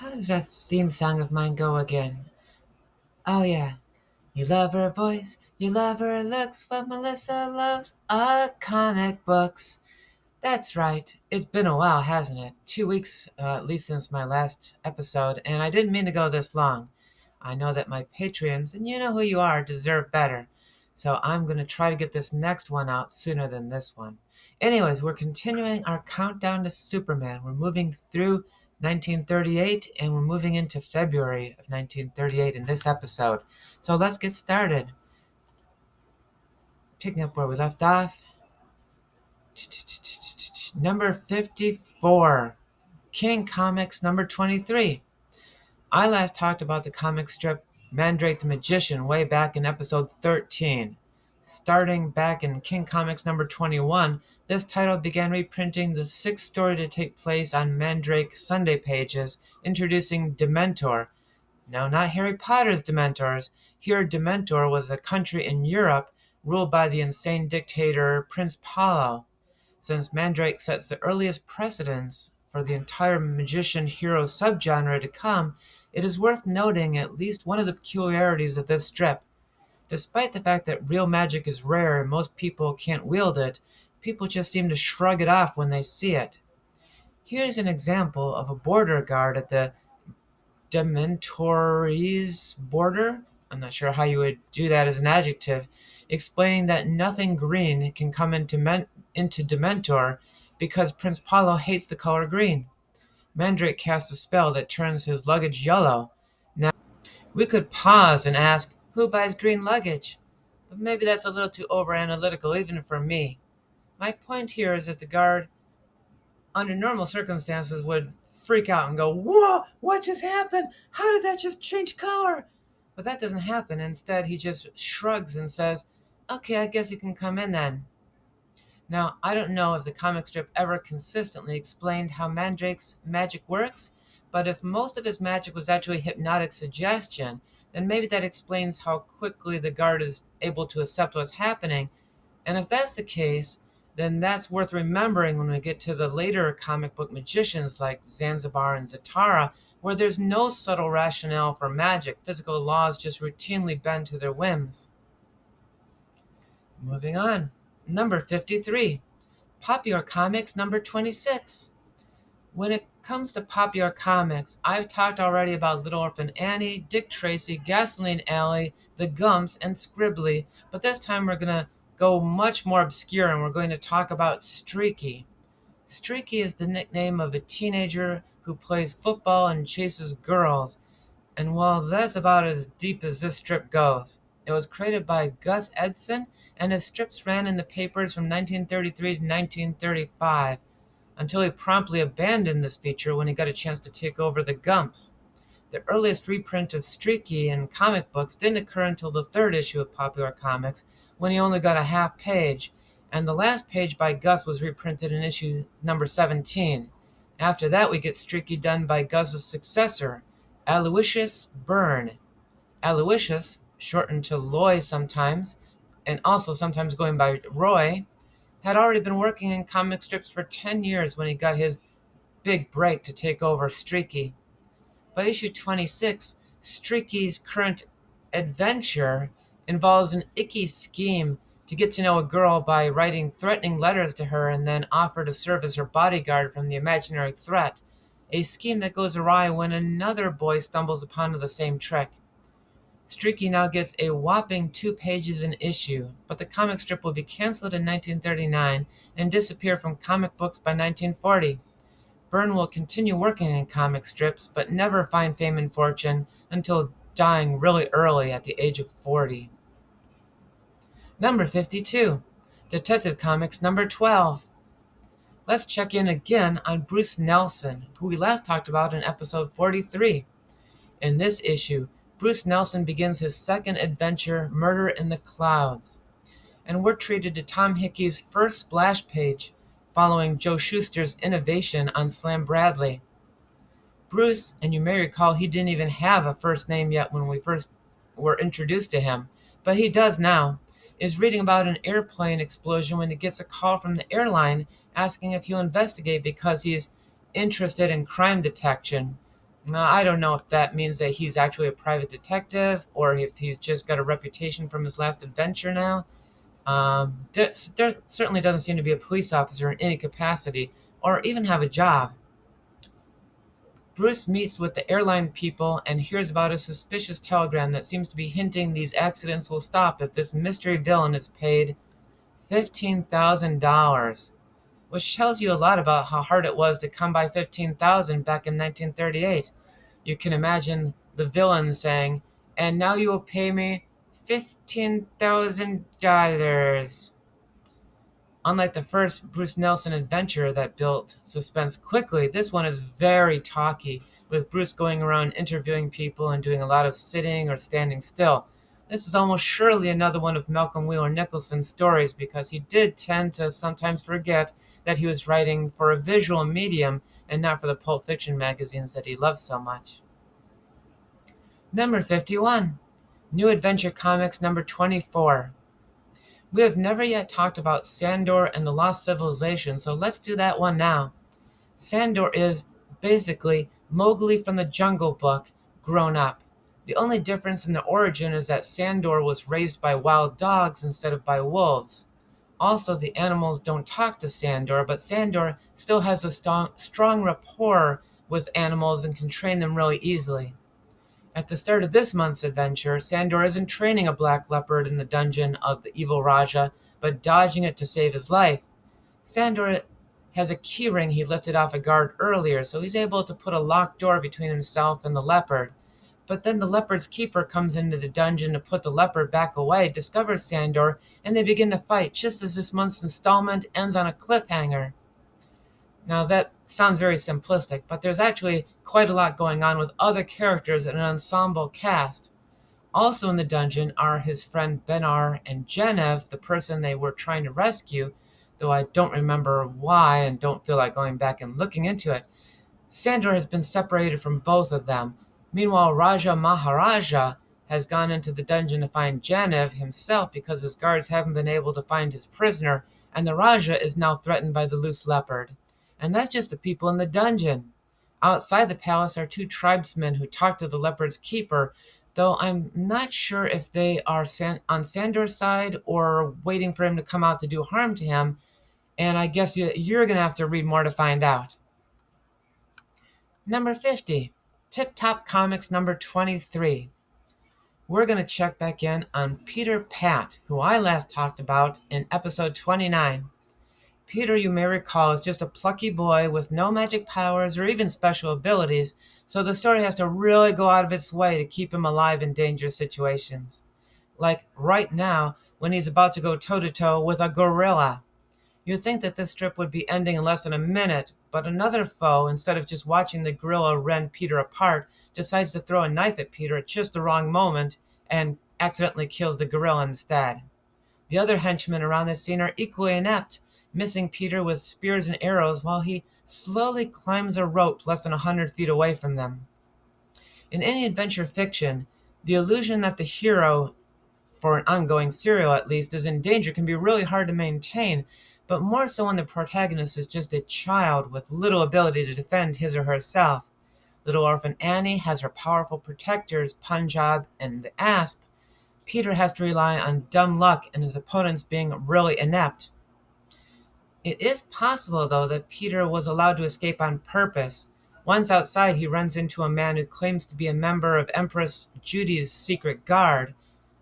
How does that theme song of mine go again? Oh, yeah. You love her voice, you love her looks. What Melissa loves are comic books. That's right. It's been a while, hasn't it? 2 weeks, at least since my last episode, and I didn't mean to go this long. I know that my Patreons, and you know who you are, deserve better. So I'm going to try to get this next one out sooner than this one. Anyways, we're continuing our countdown to Superman. We're moving through 1938 and we're moving into February of 1938 in this episode. So let's get started. Picking up where we left off. Number 54. King Comics number 23. I last talked about the comic strip Mandrake the Magician way back in episode 13. Starting back in King Comics number 21, this title began reprinting the sixth story to take place on Mandrake Sunday pages, introducing Dementor. No, not Harry Potter's Dementors. Here, Dementor was a country in Europe ruled by the insane dictator Prince Paulo. Since Mandrake sets the earliest precedents for the entire magician hero subgenre to come, it is worth noting at least one of the peculiarities of this strip. Despite the fact that real magic is rare and most people can't wield it, people just seem to shrug it off when they see it. Here's an example of a border guard at the Dementore's border. I'm not sure how you would do that as an adjective, explaining that nothing green can come into Dementor because Prince Paulo hates the color green. Mandrake casts a spell that turns his luggage yellow. Now, we could pause and ask, who buys green luggage? But maybe that's a little too over-analytical even for me. My point here is that the guard, under normal circumstances, would freak out and go, "Whoa, what just happened? How did that just change color?" But that doesn't happen. Instead, he just shrugs and says, "Okay, I guess you can come in then." Now, I don't know if the comic strip ever consistently explained how Mandrake's magic works, but if most of his magic was actually hypnotic suggestion, then maybe that explains how quickly the guard is able to accept what's happening. And if that's the case, then that's worth remembering when we get to the later comic book magicians like Zanzibar and Zatara, where there's no subtle rationale for magic. Physical laws just routinely bend to their whims. Moving on. Number 53. Popular Comics number 26. When it comes to popular comics, I've talked already about Little Orphan Annie, Dick Tracy, Gasoline Alley, The Gumps, and Scribbly, but this time we're going to go much more obscure and we're going to talk about Streaky. Streaky is the nickname of a teenager who plays football and chases girls, and well, that's about as deep as this strip goes. It was created by Gus Edson, and his strips ran in the papers from 1933 to 1935, until he promptly abandoned this feature when he got a chance to take over the Gumps. The earliest reprint of Streaky in comic books didn't occur until the third issue of Popular Comics, when he only got a half page, and the last page by Gus was reprinted in issue number 17. After that, we get Streaky done by Gus's successor, Aloysius Byrne. Aloysius, shortened to Loy sometimes, and also sometimes going by Roy, had already been working in comic strips for 10 years when he got his big break to take over Streaky. By issue 26, Streaky's current adventure involves an icky scheme to get to know a girl by writing threatening letters to her and then offer to serve as her bodyguard from the imaginary threat, a scheme that goes awry when another boy stumbles upon the same trick. Streaky now gets a whopping 2 pages an issue, but the comic strip will be canceled in 1939 and disappear from comic books by 1940. Byrne will continue working in comic strips, but never find fame and fortune until dying really early at the age of 40. Number 52. Detective Comics number 12. Let's check in again on Bruce Nelson, who we last talked about in episode 43. In this issue, Bruce Nelson begins his second adventure, Murder in the Clouds. And we're treated to Tom Hickey's first splash page, following Joe Shuster's innovation on Slam Bradley. Bruce, and you may recall he didn't even have a first name yet when we first were introduced to him, but he does now, is reading about an airplane explosion when he gets a call from the airline asking if he'll investigate because he's interested in crime detection. Now, I don't know if that means that he's actually a private detective or if he's just got a reputation from his last adventure now. There certainly doesn't seem to be a police officer in any capacity or even have a job. Bruce meets with the airline people and hears about a suspicious telegram that seems to be hinting these accidents will stop if this mystery villain is paid $15,000, which tells you a lot about how hard it was to come by 15,000 back in 1938. You can imagine the villain saying, "And now you will pay me $15,000." Unlike the first Bruce Nelson adventure that built suspense quickly, this one is very talky, with Bruce going around interviewing people and doing a lot of sitting or standing still. This is almost surely another one of Malcolm Wheeler Nicholson's stories because he did tend to sometimes forget that he was writing for a visual medium and not for the pulp fiction magazines that he loves so much. Number 51. New Adventure Comics number 24. We have never yet talked about Sandor and the Lost Civilization, so let's do that one now. Sandor is basically Mowgli from the Jungle Book grown up. The only difference in the origin is that Sandor was raised by wild dogs instead of by wolves. Also, the animals don't talk to Sandor, but Sandor still has a strong rapport with animals and can train them really easily. At the start of this month's adventure, Sandor isn't training a black leopard in the dungeon of the evil Raja, but dodging it to save his life. Sandor has a keyring he lifted off a guard earlier, so he's able to put a locked door between himself and the leopard. But then the leopard's keeper comes into the dungeon to put the leopard back away, discovers Sandor, and they begin to fight just as this month's installment ends on a cliffhanger. Now that sounds very simplistic, but there's actually quite a lot going on with other characters and an ensemble cast. Also in the dungeon are his friend Benar and Genev, the person they were trying to rescue, though I don't remember why and don't feel like going back and looking into it. Sandor has been separated from both of them. Meanwhile, Raja Maharaja has gone into the dungeon to find Genev himself because his guards haven't been able to find his prisoner, and the Raja is now threatened by the loose leopard. And that's just the people in the dungeon. Outside the palace are two tribesmen who talk to the leopard's keeper, though I'm not sure if they are on Sandor's side or waiting for him to come out to do harm to him, and I guess you're going to have to read more to find out. Number 50, Tip Top Comics number 23. We're going to check back in on Peter Pat, who I last talked about in episode 29. Peter, you may recall, is just a plucky boy with no magic powers or even special abilities, so the story has to really go out of its way to keep him alive in dangerous situations. Like right now, when he's about to go toe-to-toe with a gorilla. You'd think that this strip would be ending in less than a minute, but another foe, instead of just watching the gorilla rend Peter apart, decides to throw a knife at Peter at just the wrong moment and accidentally kills the gorilla instead. The other henchmen around this scene are equally inept, missing Peter with spears and arrows while he slowly climbs a rope less than 100 feet away from them. In any adventure fiction, the illusion that the hero, for an ongoing serial at least, is in danger can be really hard to maintain, but more so when the protagonist is just a child with little ability to defend his or herself. Little orphan Annie has her powerful protectors, Punjab and the Asp. Peter has to rely on dumb luck and his opponents being really inept. It is possible, though, that Peter was allowed to escape on purpose. Once outside, he runs into a man who claims to be a member of Empress Judy's secret guard.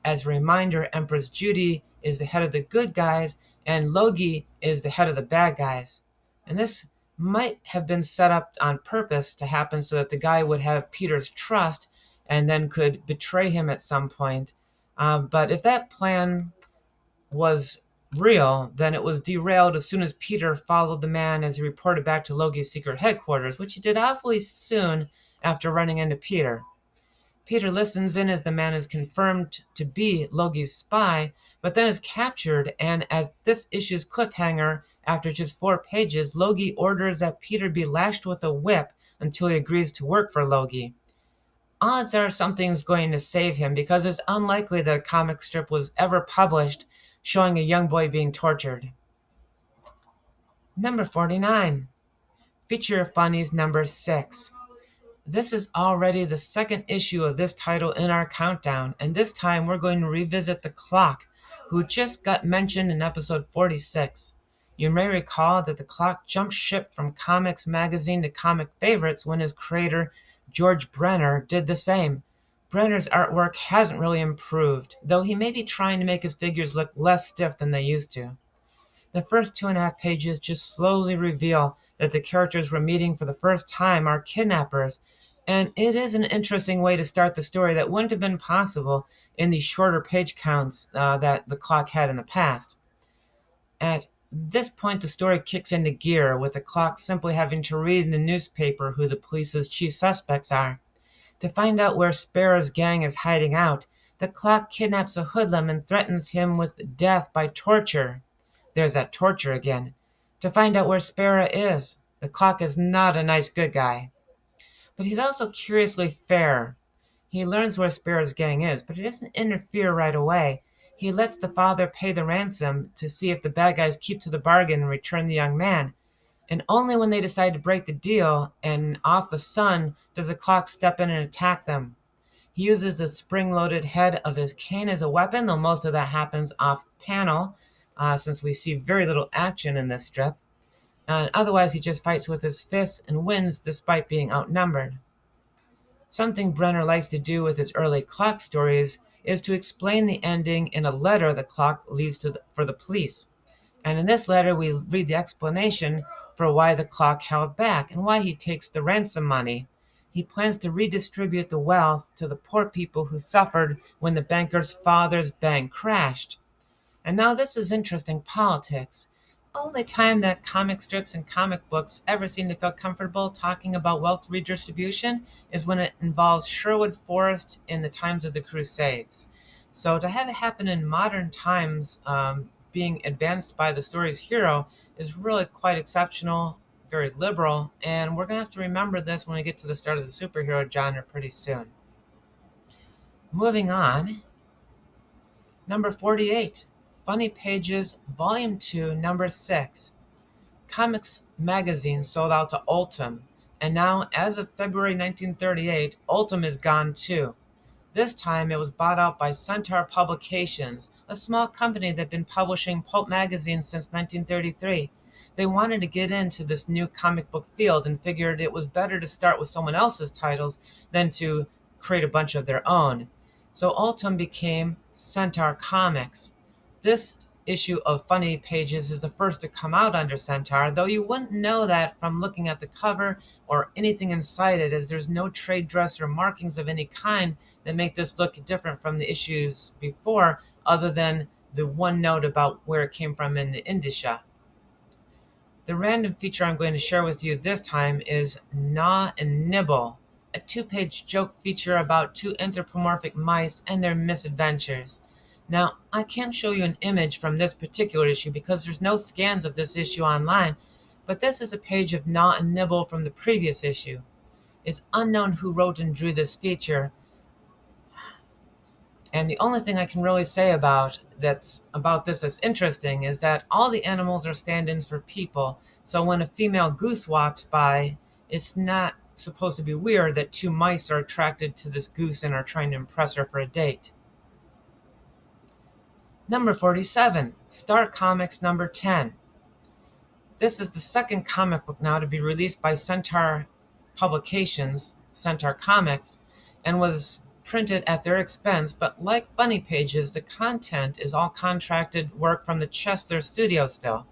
As a reminder, Empress Judy is the head of the good guys, and Logi is the head of the bad guys. And this might have been set up on purpose to happen so that the guy would have Peter's trust and then could betray him at some point. But if that plan was real, then it was derailed as soon as Peter followed the man as he reported back to Logi's secret headquarters, which he did awfully soon after running into Peter. Peter listens in as the man is confirmed to be Logi's spy, but then is captured, and as this issue's cliffhanger, after just 4 pages, Logi orders that Peter be lashed with a whip until he agrees to work for Logi. Odds are something's going to save him because it's unlikely that a comic strip was ever published showing a young boy being tortured. Number 49. Feature Funnies number 6. This is already the second issue of this title in our countdown, and this time we're going to revisit the Clock, who just got mentioned in episode 46. You may recall that the Clock jumped ship from Comics Magazine to Comic Favorites when his creator, George Brenner, did the same. Brenner's artwork hasn't really improved, though he may be trying to make his figures look less stiff than they used to. The first 2.5 pages just slowly reveal that the characters we're meeting for the first time are kidnappers, and it is an interesting way to start the story that wouldn't have been possible in the shorter page counts that the Clock had in the past. At this point, the story kicks into gear, with the Clock simply having to read in the newspaper who the police's chief suspects are. To find out where Sparrow's gang is hiding out, the Clock kidnaps a hoodlum and threatens him with death by torture. There's that torture again. To find out where Sparrow is, the Clock is not a nice good guy. But he's also curiously fair. He learns where Sparrow's gang is, but he doesn't interfere right away. He lets the father pay the ransom to see if the bad guys keep to the bargain and return the young man. And only when they decide to break the deal and off the son does the Clock step in and attack them. He uses the spring-loaded head of his cane as a weapon, though most of that happens off-panel, since we see very little action in this strip. Otherwise, he just fights with his fists and wins despite being outnumbered. Something Brenner likes to do with his early Clock stories is to explain the ending in a letter the Clock leaves for the police. And in this letter, we read the explanation for why the Clock held back and why he takes the ransom money. He plans to redistribute the wealth to the poor people who suffered when the banker's father's bank crashed. And now this is interesting politics. Only time that comic strips and comic books ever seem to feel comfortable talking about wealth redistribution is when it involves Sherwood Forest in the times of the Crusades. So to have it happen in modern times, being advanced by the story's hero, is really quite exceptional, very liberal, and we're going to have to remember this when we get to the start of the superhero genre pretty soon. Moving on, number 48. Funny Pages, Volume 2, Number 6. Comics Magazine sold out to Ultim, and now, as of February 1938, Ultim is gone too. This time it was bought out by Centaur Publications, a small company that had been publishing pulp magazines since 1933. They wanted to get into this new comic book field and figured it was better to start with someone else's titles than to create a bunch of their own. So Ultim became Centaur Comics. This issue of Funny Pages is the first to come out under Centaur, though you wouldn't know that from looking at the cover or anything inside it, as there's no trade dress or markings of any kind that make this look different from the issues before, other than the one note about where it came from in the indicia. The random feature I'm going to share with you this time is Gnaw and Nibble, a 2-page joke feature about 2 anthropomorphic mice and their misadventures. Now, I can't show you an image from this particular issue because there's no scans of this issue online, but this is a page of Gnaw and Nibble from the previous issue. It's unknown who wrote and drew this feature, and the only thing I can really say about this that's interesting is that all the animals are stand-ins for people, so when a female goose walks by, it's not supposed to be weird that 2 mice are attracted to this goose and are trying to impress her for a date. Number 47, Star Comics number 10. This is the second comic book now to be released by Centaur Publications, Centaur Comics, and was printed at their expense, but like Funny Pages, the content is all contracted work from the Chesler studio still.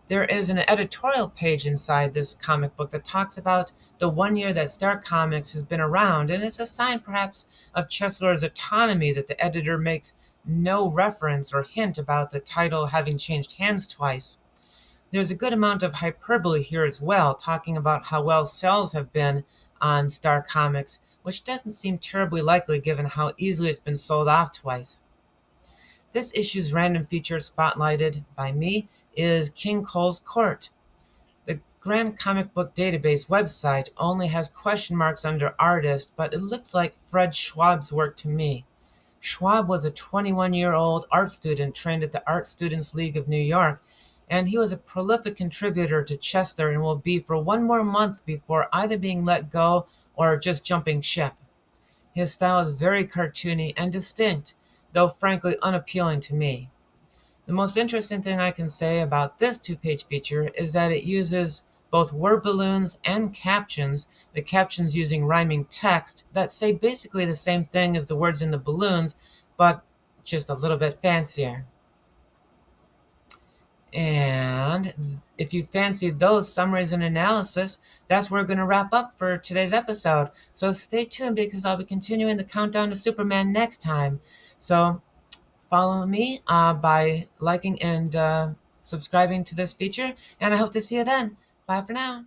There is an editorial page inside this comic book that talks about the 1 year that Star Comics has been around, and it's a sign perhaps of Chesler's autonomy that the editor makes no reference or hint about the title having changed hands twice. There's a good amount of hyperbole here as well, talking about how well sales have been on Star Comics, which doesn't seem terribly likely given how easily it's been sold off twice. This issue's random feature, spotlighted by me, is King Kole's Kourt. The Grand Comic Book Database website only has question marks under artist, but it looks like Fred Schwab's work to me. Schwab was a 21-year-old art student trained at the Art Students League of New York, and he was a prolific contributor to Chesler and will be for 1 more month before either being let go or just jumping ship. His style is very cartoony and distinct, though frankly unappealing to me. The most interesting thing I can say about this two-page feature is that it uses both word balloons and captions, the captions using rhyming text that say basically the same thing as the words in the balloons, but just a little bit fancier. And if you fancy those summaries and analysis, that's where we're going to wrap up for today's episode. So stay tuned because I'll be continuing the countdown to Superman next time. So follow me by liking and subscribing to this feature, and I hope to see you then. Bye for now.